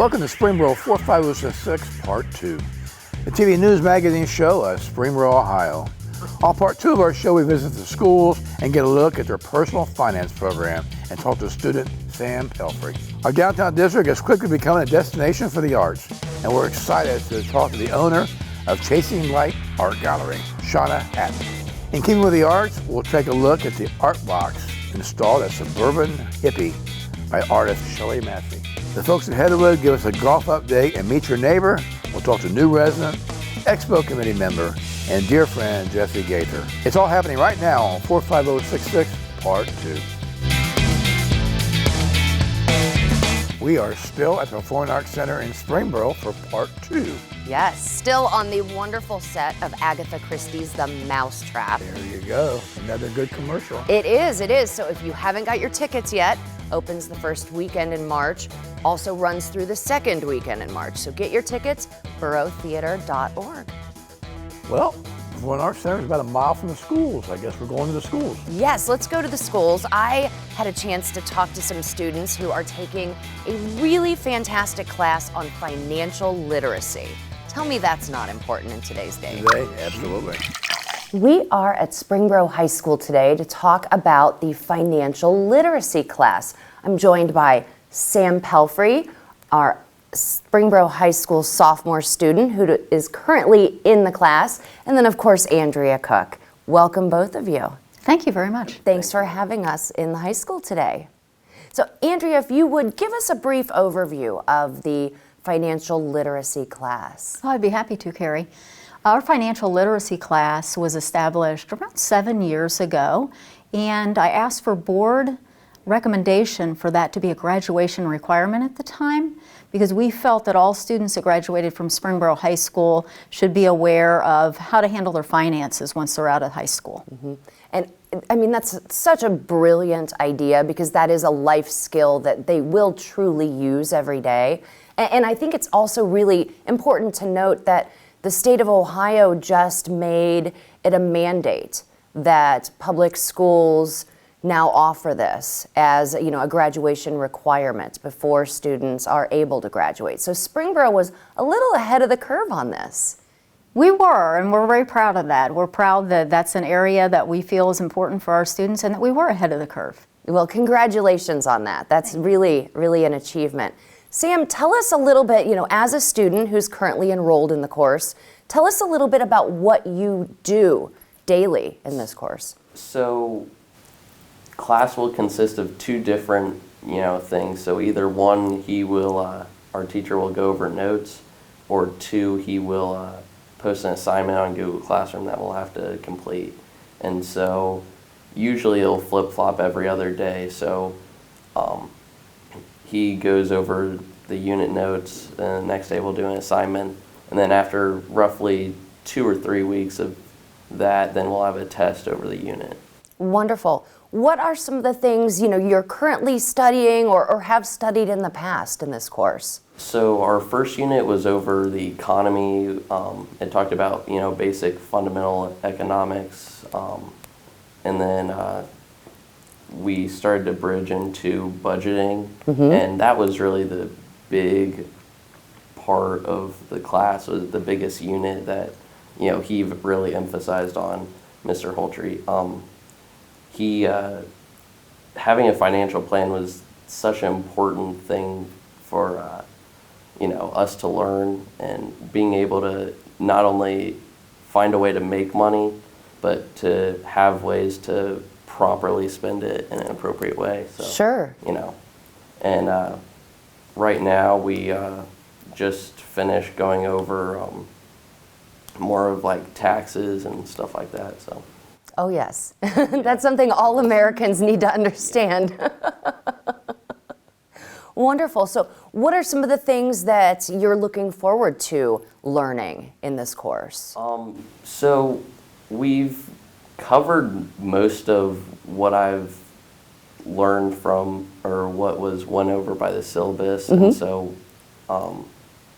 Welcome to Springboro 45066 Part 2, the TV news magazine show of Springboro, Ohio. On Part 2 of our show, we visit the schools and get a look at their personal finance program and talk to student Sam Pelfrey. Our downtown district is quickly becoming a destination for the arts, and we're excited to talk to the owner of Chasing Light Art Gallery, Shawna Hatton. In keeping with the arts, we'll take a look at the art box installed at Suburban Hippie by artist Shelly Massie. The folks at Heatherwood give us a golf update and meet your neighbor. We'll talk to new resident, expo committee member, and dear friend Jesse Gaither. It's all happening right now on 45066 Part 2. We are still at the Performing Arts Center in Springboro for Part 2. Yes, still on the wonderful set of Agatha Christie's The Mousetrap. There you go, another good commercial. It is. So if you haven't got your tickets yet, opens the first weekend in March, also runs through the second weekend in March. So get your tickets, boroughtheater.org. Well, Performing Arts Center is about a mile from the schools. I guess we're going to the schools. Yes, let's go to the schools. I had a chance to talk to some students who are taking a really fantastic class on financial literacy. Tell me that's not important in today's day. Today, absolutely. We are at Springboro High School today to talk about the financial literacy class. I'm joined by Sam Pelfrey, our Springboro High School sophomore student who is currently in the class, and then of course Andrea Cook. Welcome both of you. Thank you very much. Thanks for having us in the high school today. So Andrea, if you would give us a brief overview of the financial literacy class. Oh, I'd be happy to, Carrie. Our financial literacy class was established around 7 years ago, and I asked for board recommendation for that to be a graduation requirement at the time, because we felt that all students that graduated from Springboro High School should be aware of how to handle their finances once they're out of high school. Mm-hmm. And I mean, that's such a brilliant idea, because that is a life skill that they will truly use every day. And I think it's also really important to note that the state of Ohio just made it a mandate that public schools now offer this as, you know, a graduation requirement before students are able to graduate. So Springboro was a little ahead of the curve on this. We were, and we're very proud of that. We're proud that that's an area that we feel is important for our students and that we were ahead of the curve. Well, congratulations on that. That's really, really an achievement. Sam, tell us a little bit, you know, as a student who's currently enrolled in the course, tell us a little bit about what you do daily in this course. So class will consist of two different, things. So either one, our teacher will go over notes, or two, he will post an assignment on Google Classroom that we'll have to complete. And so usually it'll flip-flop every other day. So he goes over the unit notes, and the next day we'll do an assignment. And then after roughly 2 or 3 weeks of that, then we'll have a test over the unit. Wonderful. What are some of the things, you're currently studying or have studied in the past in this course? So our first unit was over the economy. It talked about, basic fundamental economics. And then we started to bridge into budgeting. Mm-hmm. And that was really the big part of the class, was the biggest unit that, he really emphasized on, Mr. Holtree. Having a financial plan was such an important thing for, us to learn, and being able to not only find a way to make money, but to have ways to properly spend it in an appropriate way. So, sure. And right now we just finished going over more of like taxes and stuff like that. So. Oh yes, that's something all Americans need to understand. Wonderful. So what are some of the things that you're looking forward to learning in this course? So we've covered most of what I've learned from, or what was went over by the syllabus. Mm-hmm. And so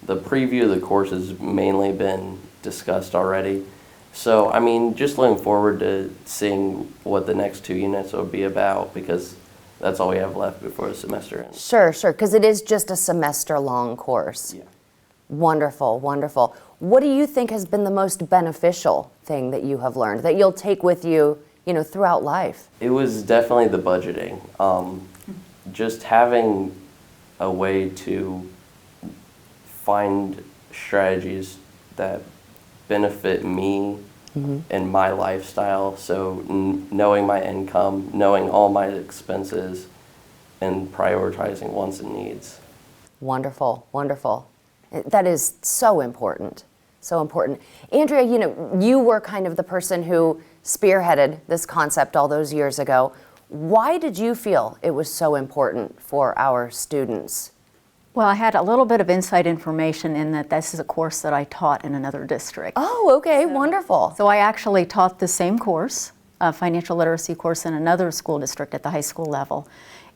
the preview of the course has mainly been discussed already. So, just looking forward to seeing what the next 2 units will be about, because that's all we have left before the semester ends. Sure, because it is just a semester-long course. Yeah. Wonderful, wonderful. What do you think has been the most beneficial thing that you have learned that you'll take with you, throughout life? It was definitely the budgeting. Just having a way to find strategies that benefit me and my lifestyle. So knowing my income, knowing all my expenses, and prioritizing wants and needs. Wonderful, wonderful. That is so important, so important. Andrea, you were kind of the person who spearheaded this concept all those years ago. Why did you feel it was so important for our students? Well, I had a little bit of inside information in that this is a course that I taught in another district. Oh, okay, wonderful. So I actually taught the same course, a financial literacy course, in another school district at the high school level.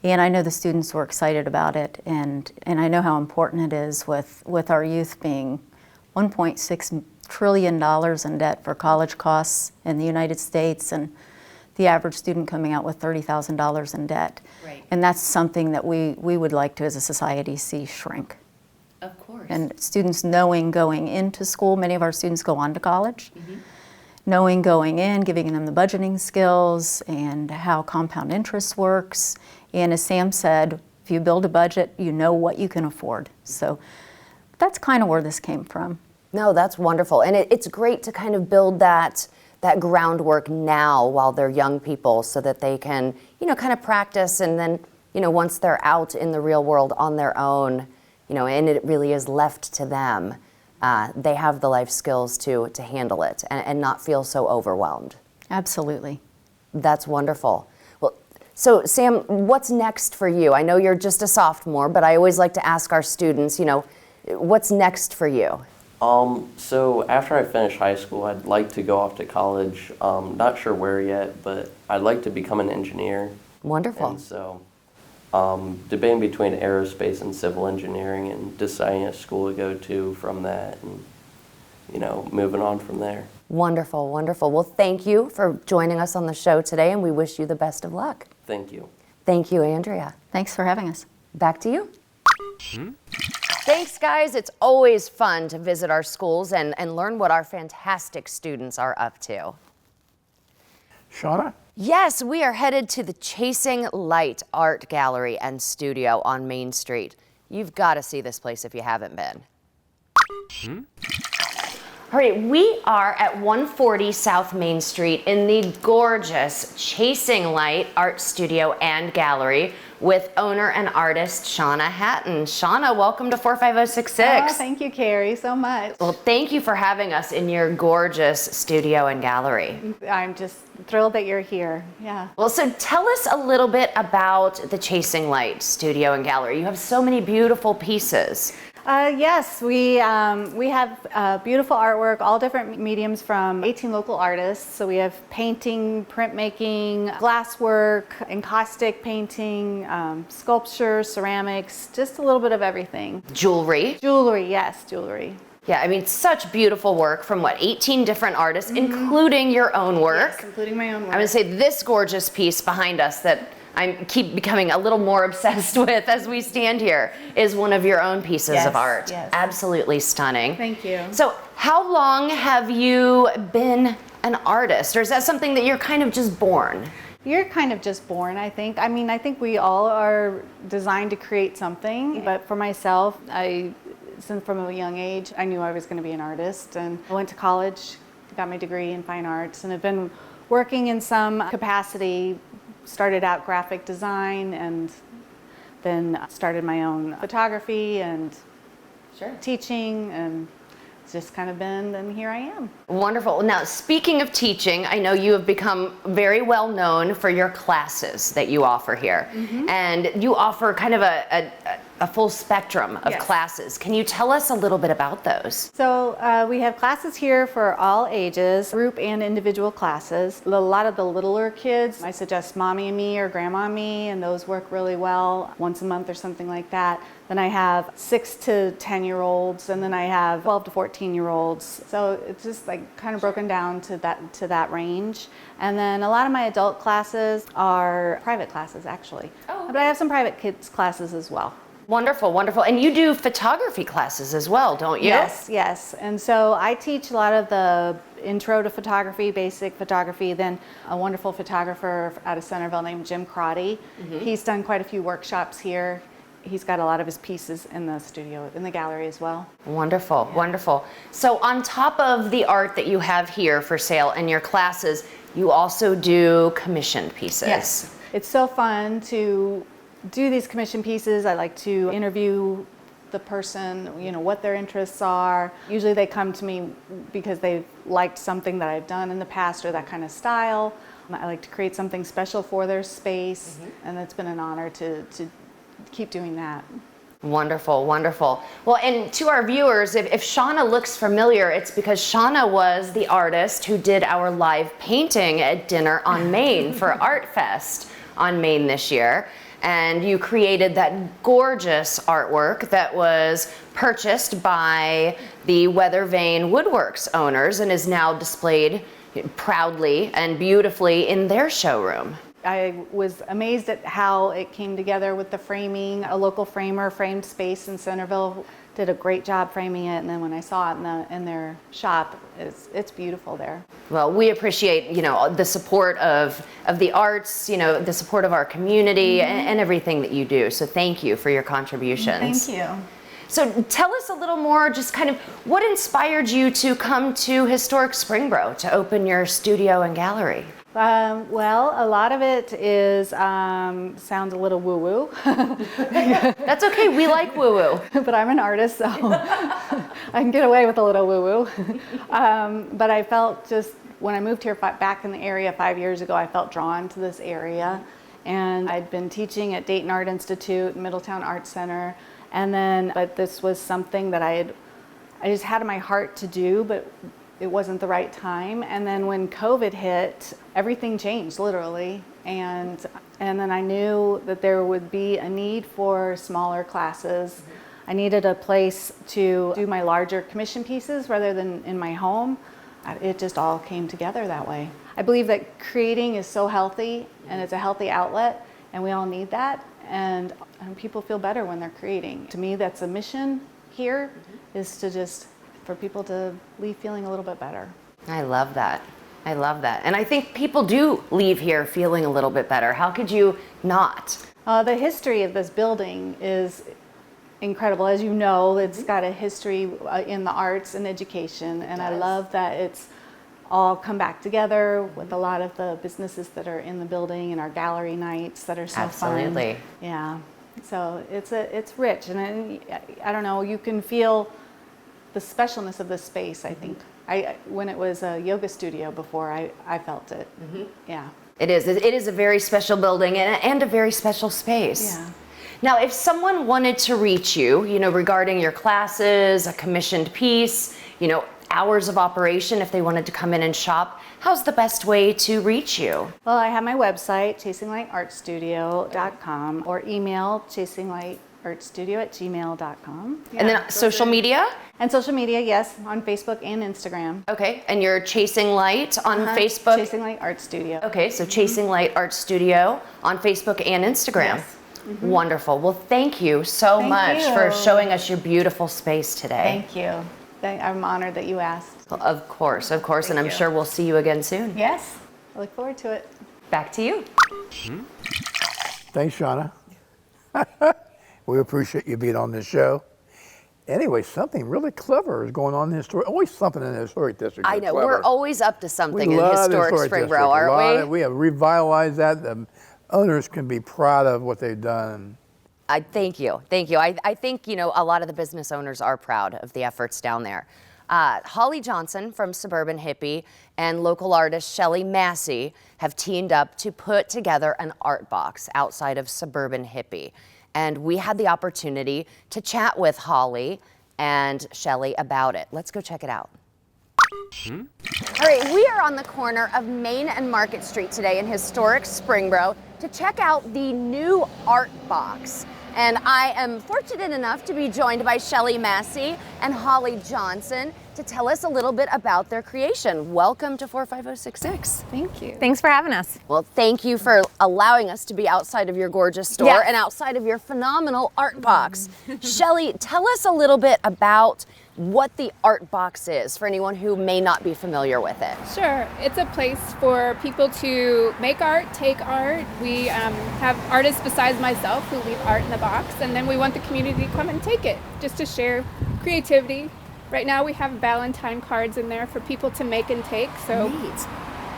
And I know the students were excited about it, and I know how important it is with our youth being $1.6 trillion in debt for college costs in the United States, and the average student coming out with $30,000 in debt. Right. And that's something that we would like to, as a society, see shrink. Of course. And students knowing going into school, many of our students go on to college, knowing going in, giving them the budgeting skills and how compound interest works. And as Sam said, if you build a budget, you know what you can afford. So that's kind of where this came from. No, that's wonderful. And it's great to kind of build that groundwork now while they're young people so that they can, kind of practice, and then, once they're out in the real world on their own, and it really is left to them, they have the life skills to handle it and not feel so overwhelmed. Absolutely. That's wonderful. Well, so Sam, what's next for you? I know you're just a sophomore, but I always like to ask our students, what's next for you? So after I finish high school, I'd like to go off to college. Not sure where yet, but I'd like to become an engineer. Wonderful. And so debating between aerospace and civil engineering, and deciding a school to go to from that, and moving on from there. Wonderful, wonderful. Well, thank you for joining us on the show today, and we wish you the best of luck. Thank you. Thank you, Andrea. Thanks for having us. Back to you. Thanks, guys. It's always fun to visit our schools and learn what our fantastic students are up to. Shawna? Yes, we are headed to the Chasing Light Art Gallery and Studio on Main Street. You've got to see this place if you haven't been. All right, we are at 140 South Main Street in the gorgeous Chasing Light Art Studio and Gallery with owner and artist Shawna Hatton. Shawna, welcome to 45066. Oh, thank you, Carrie, so much. Well, thank you for having us in your gorgeous studio and gallery. I'm just thrilled that you're here. Yeah. Well, so tell us a little bit about the Chasing Light Studio and Gallery. You have so many beautiful pieces. Yes, we have beautiful artwork, all different mediums from 18 local artists. So we have painting, printmaking, glasswork, encaustic painting, sculpture, ceramics, just a little bit of everything. Jewelry. Jewelry, yes, jewelry. Yeah, I mean, such beautiful work from 18 different artists, including your own work. Yes, including my own work. I would say this gorgeous piece behind us that I keep becoming a little more obsessed with as we stand here is one of your own pieces of art. Yes. Absolutely stunning. Thank you. So how long have you been an artist, or is that something that you're kind of just born? You're kind of just born, I think. I mean, I think we all are designed to create something, but for myself, since from a young age, I knew I was going to be an artist, and I went to college, got my degree in fine arts, and have been working in some capacity. Started out graphic design, and then started my own photography and teaching, and it's just kind of been, and here I am. Wonderful. Now, speaking of teaching, I know you have become very well known for your classes that you offer here. And you offer kind of a full spectrum of classes. Can you tell us a little bit about those? So we have classes here for all ages, group and individual classes. A lot of the littler kids, I suggest Mommy and Me or Grandma and Me, and those work really well once a month or something like that. Then I have 6 to 10-year-olds, and then I have 12 to 14-year-olds. So it's just like kind of broken down to that range. And then a lot of my adult classes are private classes, actually. Oh. But I have some private kids classes as well. Wonderful, wonderful. And you do photography classes as well, don't you? Yes, yes. And so I teach a lot of the intro to photography, basic photography. Then a wonderful photographer out of Centerville named Jim Crotty. He's done quite a few workshops here. He's got a lot of his pieces in the studio, in the gallery as well. Wonderful, wonderful. So on top of the art that you have here for sale and your classes, you also do commissioned pieces. Yes. It's so fun to do these commission pieces. I like to interview the person, you know, what their interests are. Usually they come to me because they've liked something that I've done in the past or that kind of style. I like to create something special for their space, and it's been an honor to keep doing that. Wonderful, wonderful. Well, and to our viewers, if Shawna looks familiar, it's because Shawna was the artist who did our live painting at dinner on Main for Art Fest on Main this year. And you created that gorgeous artwork that was purchased by the Weather Vane Woodworks owners and is now displayed proudly and beautifully in their showroom. I was amazed at how it came together with the framing. A local framer framed space in Centerville, did a great job framing it, and then when I saw it in their shop, it's beautiful there. Well, we appreciate, you know, the support of the arts, you know, the support of our community and everything that you do. So thank you for your contributions. Thank you. So tell us a little more, just kind of what inspired you to come to historic Springboro to open your studio and gallery? Well, a lot of it is sounds a little woo-woo. That's okay, we like woo-woo. But I'm an artist, so I can get away with a little woo-woo. But I felt just, when I moved here back in the area 5 years ago, I felt drawn to this area. And I'd been teaching at Dayton Art Institute, Middletown Art Center, but this was something that I just had in my heart to do, but it wasn't the right time. And then when COVID hit, everything changed, literally. And then I knew that there would be a need for smaller classes. I needed a place to do my larger commission pieces rather than in my home. It just all came together that way. I believe that creating is so healthy, and it's a healthy outlet, and we all need that. And people feel better when they're creating. To me, that's a mission here, is to just for people to leave feeling a little bit better. I love that. I love that. And I think people do leave here feeling a little bit better. How could you not? The history of this building is incredible. As you know, it's got a history in the arts and education, and I love that it's all come back together with a lot of the businesses that are in the building and our gallery nights that are so fun. Absolutely. Yeah. So it's rich, and I don't know, you can feel the specialness of the space, I think. When it was a yoga studio before, I felt it. Yeah. It is a very special building and a very special space. Yeah. Now, if someone wanted to reach you, you know, regarding your classes, a commissioned piece, you know, hours of operation, if they wanted to come in and shop, how's the best way to reach you? Well, I have my website, chasinglightartstudio.com, or email chasinglightartstudio@gmail.com. And then social media? And social media, yes, on Facebook and Instagram. Okay, and you're Chasing Light on Facebook? Chasing Light Art Studio. Okay, so Chasing Light Art Studio on Facebook and Instagram. Yes. Wonderful. Well, thank you so much for showing us your beautiful space today. Thank you. I'm honored that you asked. Well, of course, and I'm sure we'll see you again soon. Yes, I look forward to it. Back to you. Thanks, Shawna. We appreciate you being on this show. Anyway, something really clever is going on in the historic. Always something in the historic district. I know, clever. we're always up to something in love the historic Springboro, aren't we? We have revitalized that. The owners can be proud of what they've done. Thank you. I think, you know, a lot of the business owners are proud of the efforts down there. Holly Johnson from Suburban Hippie and local artist Shelly Massie have teamed up to put together an art box outside of Suburban Hippie. And we had the opportunity to chat with Holly and Shelly about it. Let's go check it out. All right, we are on the corner of Main and Market Street today in historic Springboro to check out the new art box. And I am fortunate enough to be joined by Shelly Massie and Holly Johnson to tell us a little bit about their creation. Welcome to 45066. Thank you. Thanks for having us. Well, thank you for allowing us to be outside of your gorgeous store Yes. and outside of your phenomenal art box. Shelly, tell us a little bit about what the art box is for anyone who may not be familiar with it. Sure. It's a place for people to make art, take art. We have artists besides myself who leave art in the box, and then we want the community to come and take it, just to share creativity. Right now we have Valentine cards in there for people to make and take, so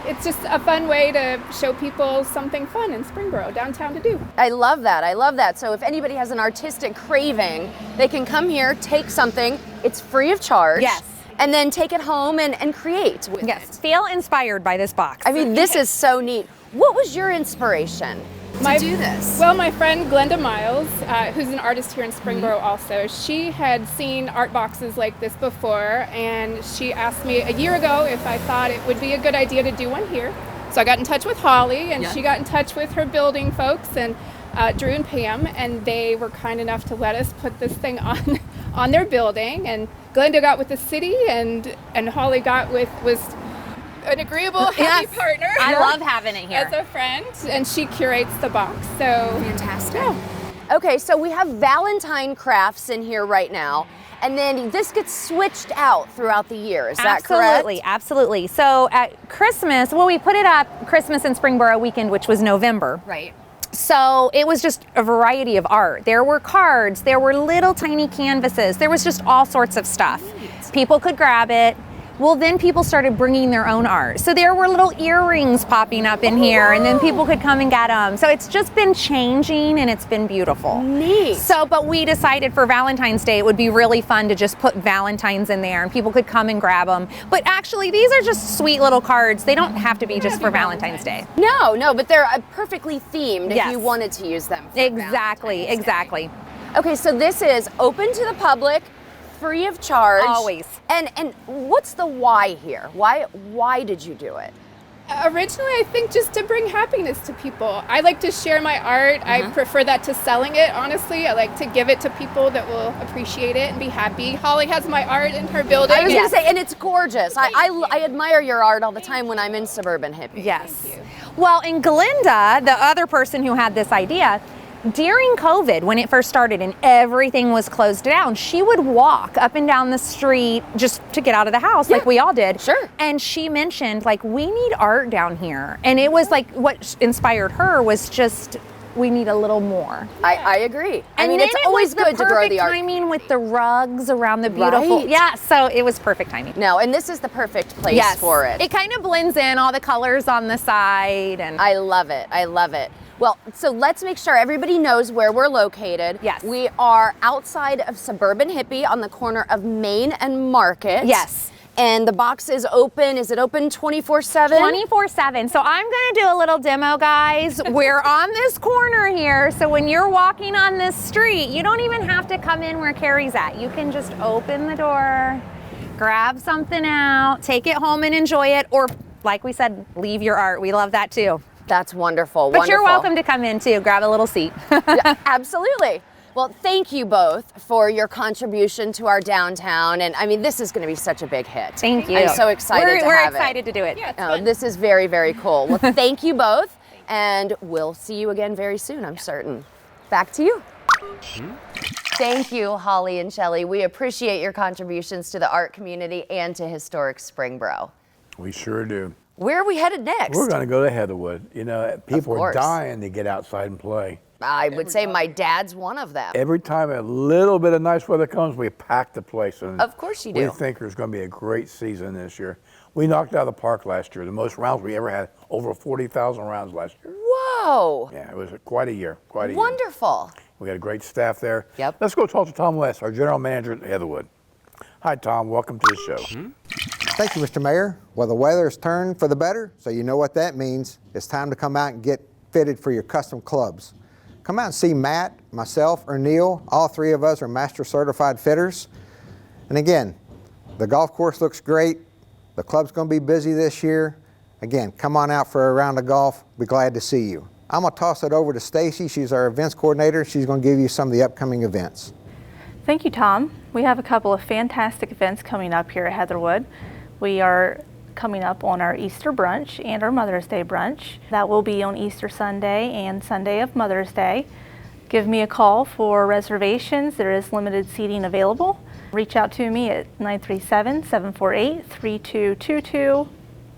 it's just a fun way to show people something fun in Springboro, downtown to do. I love that. I love that. So if anybody has an artistic craving, they can come here, take something. It's free of charge. Yes. And then take it home and create with Yes, it. feel inspired by this box. I mean, this is so neat. What was your inspiration to do this? Well, my friend Glenda Miles, who's an artist here in Springboro also, she had seen art boxes like this before, and she asked me a year ago if I thought it would be a good idea to do one here. So I got in touch with Holly, and she got in touch with her building folks, and Drew and Pam, and they were kind enough to let us put this thing on their building. And Glenda got with the city, and Holly was an agreeable, happy partner. I love having it here. As a friend, and she curates the box. So Fantastic. Okay, so we have Valentine crafts in here right now, and then this gets switched out throughout the year. Is that correct? Absolutely, absolutely. So at Christmas, well, we put it up Christmas and Springboro weekend, which was November. Right. So it was just a variety of art. There were cards, there were little tiny canvases, there was just all sorts of stuff. People could grab it. Well, then people started bringing their own art. So there were little earrings popping up in here, and then people could come and get them. So it's just been changing, and it's been beautiful. Neat. So, but we decided for Valentine's Day, it would be really fun to just put Valentines in there, and people could come and grab them. But actually, these are just sweet little cards. They don't have to be just for Valentine's Day. No, but they're perfectly themed if Yes. you wanted to use them. for Exactly, Valentine's Day. exactly. Okay, so this is open to the public, free of charge. Always. And what's the why here? Why did you do it? originally, I think just to bring happiness to people. I like to share my art. I prefer that to selling it, honestly. I like to give it to people that will appreciate it and be happy. Holly has my art in her building. I was going to say, and it's gorgeous. I admire your art all the time when I'm in Suburban Hippie. Yes. Well, and Glinda, the other person who had this idea, during COVID, when it first started and everything was closed down, she would walk up and down the street just to get out of the house, like we all did. Sure. And she mentioned, like, we need art down here. And it was like, what inspired her was just, we need a little more. I agree. I And mean, then it's it always was good to grow the art. perfect timing with the rugs around the beautiful. Right. Yeah, so it was perfect timing. No, and this is the perfect place for it. It kind of blends in, all the colors on the side. And I love it. I love it. Well, so let's make sure everybody knows where we're located. Yes. We are outside of Suburban Hippie on the corner of Main and Market. Yes. And the box is open. Is it open 24/7? 24/7. So I'm going to do a little demo, guys. We're on this corner here. So when you're walking on this street, you don't even have to come in where Carrie's at. You can just open the door, grab something out, take it home and enjoy it. Or like we said, leave your art. We love that too. That's wonderful. But you're welcome to come in too. Grab a little seat. Yeah, absolutely. Well, thank you both for your contribution to our downtown. And I mean, this is going to be such a big hit. Thank you. I'm so excited to We're have excited to do it. Yeah, it's Oh, fun. this is very, very cool. Well, thank you both. And we'll see you again very soon, I'm certain. Back to you. Thank you, Holly and Shelly. We appreciate your contributions to the art community and to historic Springboro. We sure do. Where are we headed next? We're going to go to Heatherwood. You know, people are course. dying to get outside and play. I would say my dad's one of them. Every time a little bit of nice weather comes, we pack the place. And Of course you do. We think there's going to be a great season this year. We knocked out of the park last year. The most rounds we ever had, over 40,000 rounds last year. Whoa. Yeah, it was quite a year. Quite a year. Wonderful. We got a great staff there. Yep. Let's go talk to Tom West, our general manager at Heatherwood. Hi, Tom. Welcome to the show. Thank you, Mr. Mayor. Well, the weather has turned for the better, so you know what that means. It's time to come out and get fitted for your custom clubs. Come out and see Matt, myself, or Neil. All three of us are master certified fitters. And again, the golf course looks great. The club's going to be busy this year. Again, come on out for a round of golf. Be glad to see you. I'm going to toss it over to Stacy. She's our events coordinator. She's going to give you some of the upcoming events. Thank you, Tom. We have a couple of fantastic events coming up here at Heatherwood. We are coming up on our Easter brunch and our Mother's Day brunch. That will be on Easter Sunday and Sunday of Mother's Day. Give me a call for reservations. There is limited seating available. Reach out to me at 937-748-3222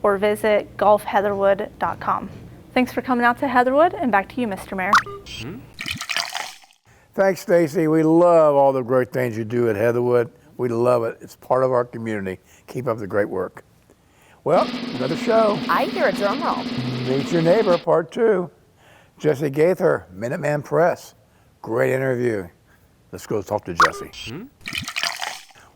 or visit golfheatherwood.com. Thanks for coming out to Heatherwood, and back to you, Mr. Mayor. Thanks, Stacy. We love all the great things you do at Heatherwood. We love it. It's part of our community. Keep up the great work. Well, another show. I hear a drum roll. Meet Your Neighbor, Part 2. Jesse Gaither, Minuteman Press. Great interview. Let's go talk to Jesse.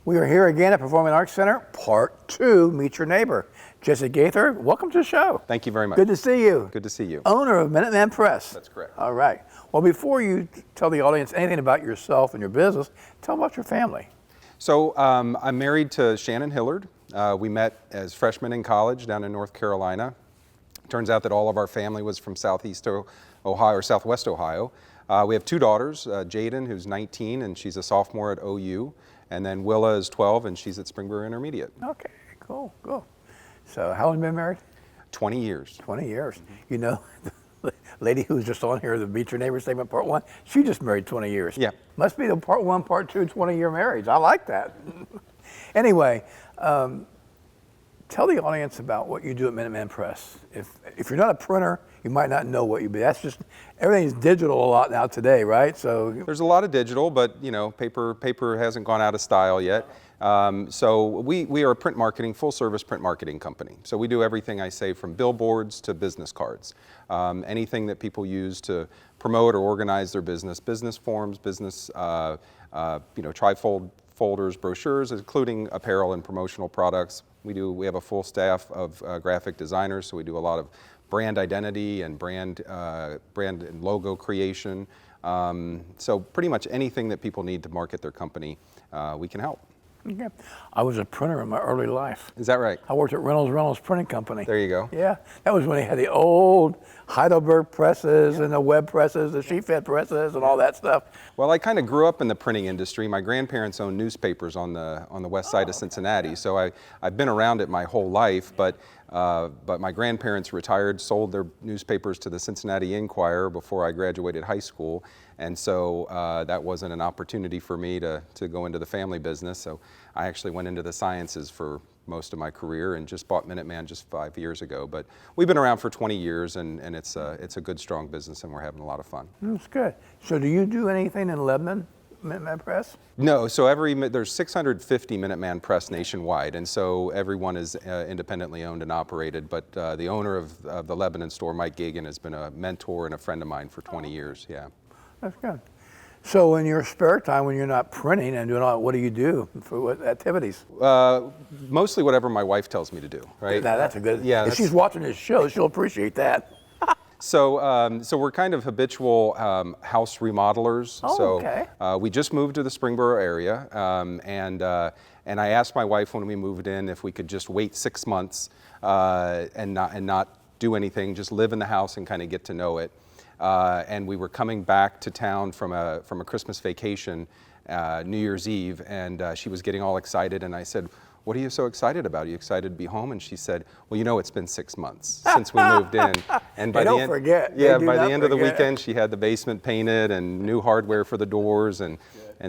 We are here again at Performing Arts Center, Part 2, Meet Your Neighbor. Jesse Gaither, welcome to the show. Thank you very much. Good to see you. Good to see you. Owner of Minuteman Press. That's correct. All right. Well, before you tell the audience anything about yourself and your business, tell them about your family. So I'm married to Shannon Hillard. We met as freshmen in college down in North Carolina. Turns out that all of our family was from Southeast Ohio or Southwest Ohio. We have two daughters, Jaden, who's 19, and she's a sophomore at OU, and then Willa is 12, and she's at Springboro Intermediate. Okay, cool. So how long have you been married? 20 years. 20 years. You know, the lady who was just on here, the Meet Your Neighbor segment, Part 1, she just married 20 years. Yeah. Must be the Part 1, Part 2, 20-year marriage. I like that. Anyway, tell the audience about what you do at Minuteman Press. If you're not a printer, you might not know what you do. That's just, everything's digital a lot now today, right? So there's a lot of digital, but you know, paper hasn't gone out of style yet. So we are a print marketing, full service print marketing company. So we do everything I say from billboards to business cards. Anything that people use to promote or organize their business forms, business, trifold folders, brochures, including apparel and promotional products. We have a full staff of graphic designers, so we do a lot of brand identity and brand and logo creation. So pretty much anything that people need to market their company, we can help. Okay. I was a printer in my early life. Is that right? I worked at Reynolds Printing Company. There you go. Yeah, that was when they had the old Heidelberg presses and the web presses, the sheet fed presses and all that stuff. Well, I kind of grew up in the printing industry. My grandparents owned newspapers on the west side of Cincinnati, so I've been around it my whole life, but my grandparents retired, sold their newspapers to the Cincinnati Enquirer before I graduated high school, and so that wasn't an opportunity for me to go into the family business, so I actually went into the sciences for most of my career and just bought Minuteman just 5 years ago. But we've been around for 20 years, and it's a good, strong business, and we're having a lot of fun. That's good. So do you do anything in Lebanon, Minuteman Press? No, so there's 650 Minuteman Press nationwide, and so everyone is independently owned and operated, but the owner of the Lebanon store, Mike Gagan, has been a mentor and a friend of mine for 20 years, yeah. That's good. So in your spare time, when you're not printing and doing all that, what do you do for what activities? Mostly whatever my wife tells me to do, right? Now, that's a good, yeah. If she's watching this show, she'll appreciate that. So we're kind of habitual house remodelers. Oh, so okay. We just moved to the Springboro area, and I asked my wife when we moved in if we could just wait 6 months and not do anything, just live in the house and kind of get to know it. And we were coming back to town from a Christmas vacation, New Year's Eve, and she was getting all excited, and I said, "What are you so excited about? Are you excited to be home?" And she said, "Well, you know, it's been 6 months since we moved in." And by They don't forget. Yeah, They do by the not end of the forget. weekend, she had the basement painted and new hardware for the doors, and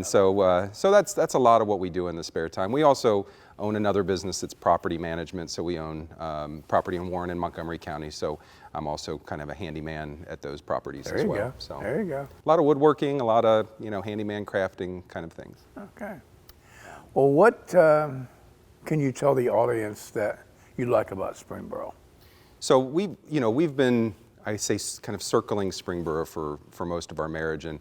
so that's a lot of what we do in the spare time. We also own another business that's property management, so we own property in Warren and Montgomery County. So I'm also kind of a handyman at those properties as well. There you go. So There you go. a lot of woodworking, a lot of handyman crafting kind of things. Okay. Well, what can you tell the audience that you like about Springboro? So we've been, I say, kind of circling Springboro for most of our marriage, and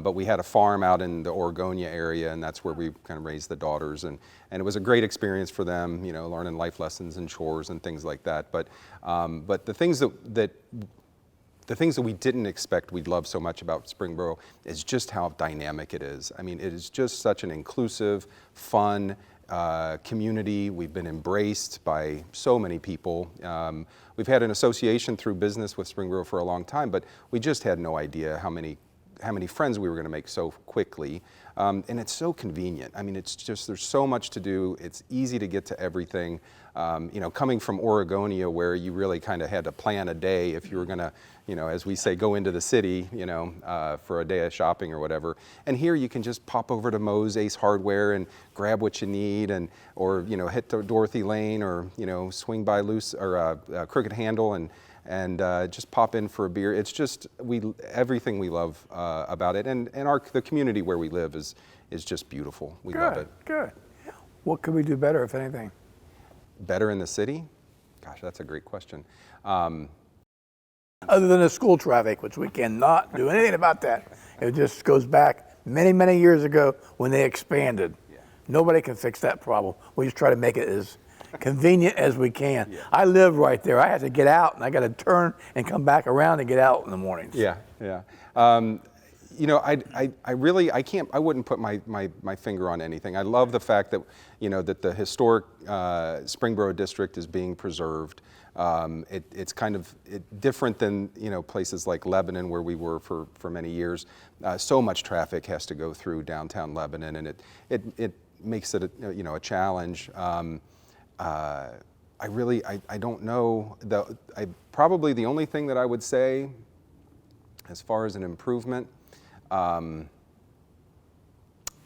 but we had a farm out in the Oregonia area, and that's where we kind of raised the daughters, and it was a great experience for them, learning life lessons and chores and things like that. But the things that we didn't expect we'd love so much about Springboro is just how dynamic it is. I mean, it is just such an inclusive, fun, community. We've been embraced by so many people. We've had an association through business with Springboro for a long time, but we just had no idea how many friends we were going to make so quickly. And it's so convenient. I mean, it's just, there's so much to do. It's easy to get to everything. You know, coming from Oregonia, where you really kind of had to plan a day if you were going to, you know, as we say, go into the city, you know, for a day of shopping or whatever. And here you can just pop over to Moe's Ace Hardware and grab what you need, and or you know, hit to Dorothy Lane, or you know, swing by Crooked Handle and just pop in for a beer. It's just everything we love about it, and the community where we live is just beautiful. We love it. Good. What could we do better, if anything? Better in the city? Gosh, that's a great question. Other than the school traffic, which we cannot do anything about that. It just goes back many, many years ago when they expanded. Yeah. Nobody can fix that problem. We just try to make it as convenient as we can. Yeah. I live right there. I have to get out, and I got to turn and come back around and get out in the mornings. Yeah, yeah. You know, I wouldn't put my finger on anything. I love the fact that, you know, that the historic Springboro district is being preserved. It's kind of different than, you know, places like Lebanon, where we were for many years. So much traffic has to go through downtown Lebanon, and it makes it a challenge. I don't know. Probably the only thing that I would say, as far as an improvement,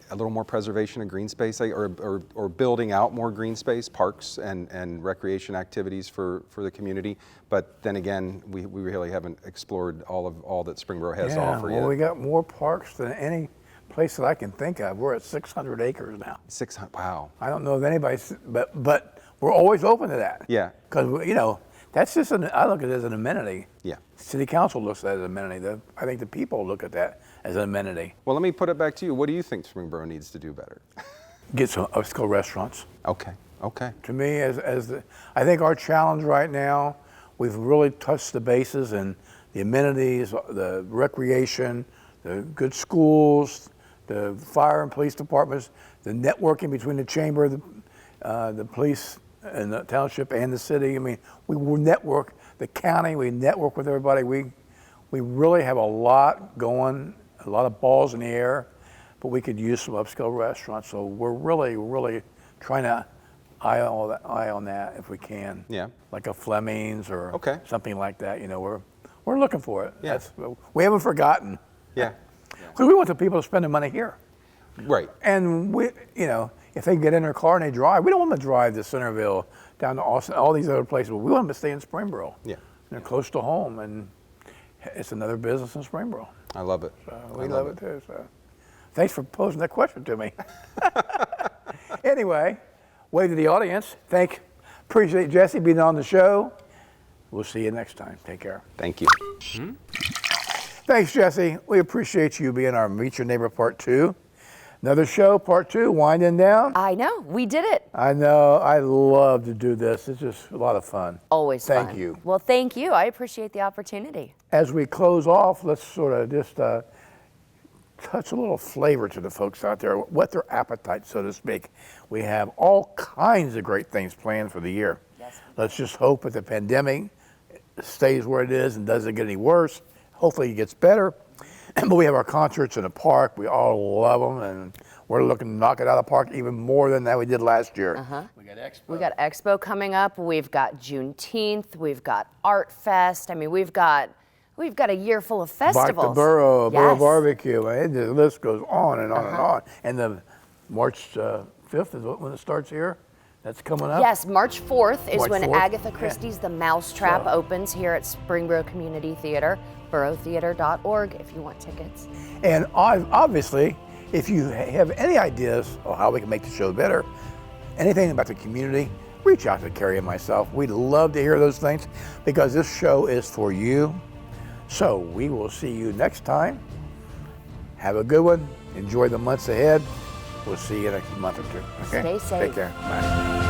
a little more preservation of green space, or building out more green space, parks and recreation activities for the community. But then again, we really haven't explored all that Springboro has to offer yet. Well, we got more parks than any place that I can think of. We're at 600 acres now. 600, wow. I don't know if anybody, but we're always open to that. Yeah. Because, you know, that's just, I look at it as an amenity. Yeah. City Council looks at it as an amenity. I think the people look at that as an amenity. Well, let me put it back to you. What do you think Springboro needs to do better? Get some upscale restaurants. Okay. Okay. To me, I think our challenge right now, we've really touched the bases, and the amenities, the recreation, the good schools, the fire and police departments, the networking between the chamber, the police, and the township and the city. I mean, we will network the county. We network with everybody. We really have a lot going, a lot of balls in the air, but we could use some upscale restaurants. So we're really trying to eye on that if we can. Yeah. Like a Fleming's or something like that. You know, we're looking for it. Yeah. We haven't forgotten. Yeah. Because we want the people to spend the money here. Right. And we, you know, if they get in their car and they drive, we don't want them to drive to Centerville, down to Austin, all these other places. We want them to stay in Springboro. Yeah. They're close to home, and it's another business in Springboro. I love it. So we love it too. So thanks for posing that question to me. Anyway, wave to the audience. Appreciate Jesse being on the show. We'll see you next time. Take care. Thank you. Thanks, Jesse. We appreciate you being our Meet Your Neighbor Part 2. Another show, Part 2, winding down. I know, we did it. I know, I love to do this. It's just a lot of fun. Always fun. Thank you. Well, thank you. I appreciate the opportunity. As we close off, let's sort of just touch a little flavor to the folks out there, whet their appetite, so to speak. We have all kinds of great things planned for the year. Yes. Let's just hope that the pandemic stays where it is and doesn't get any worse. Hopefully it gets better. But we have our concerts in the park. We all love them, and we're looking to knock it out of the park even more than that we did last year. We got Expo. We got Expo coming up. We've got Juneteenth. We've got Art Fest. I mean, we've got a year full of festivals. Bike to Borough, Borough Barbecue. The list goes on and on and on. And the March 5th is when it starts here. That's coming up. Yes, March 4th is when Agatha Christie's The Mousetrap opens here at Springboro Community Theater. Borotheater.org if you want tickets. And obviously, if you have any ideas of how we can make the show better, anything about the community, reach out to Carrie and myself. We'd love to hear those things because this show is for you. So we will see you next time. Have a good one. Enjoy the months ahead. We'll see you in a month or two. Okay? Stay safe. Take care. Bye.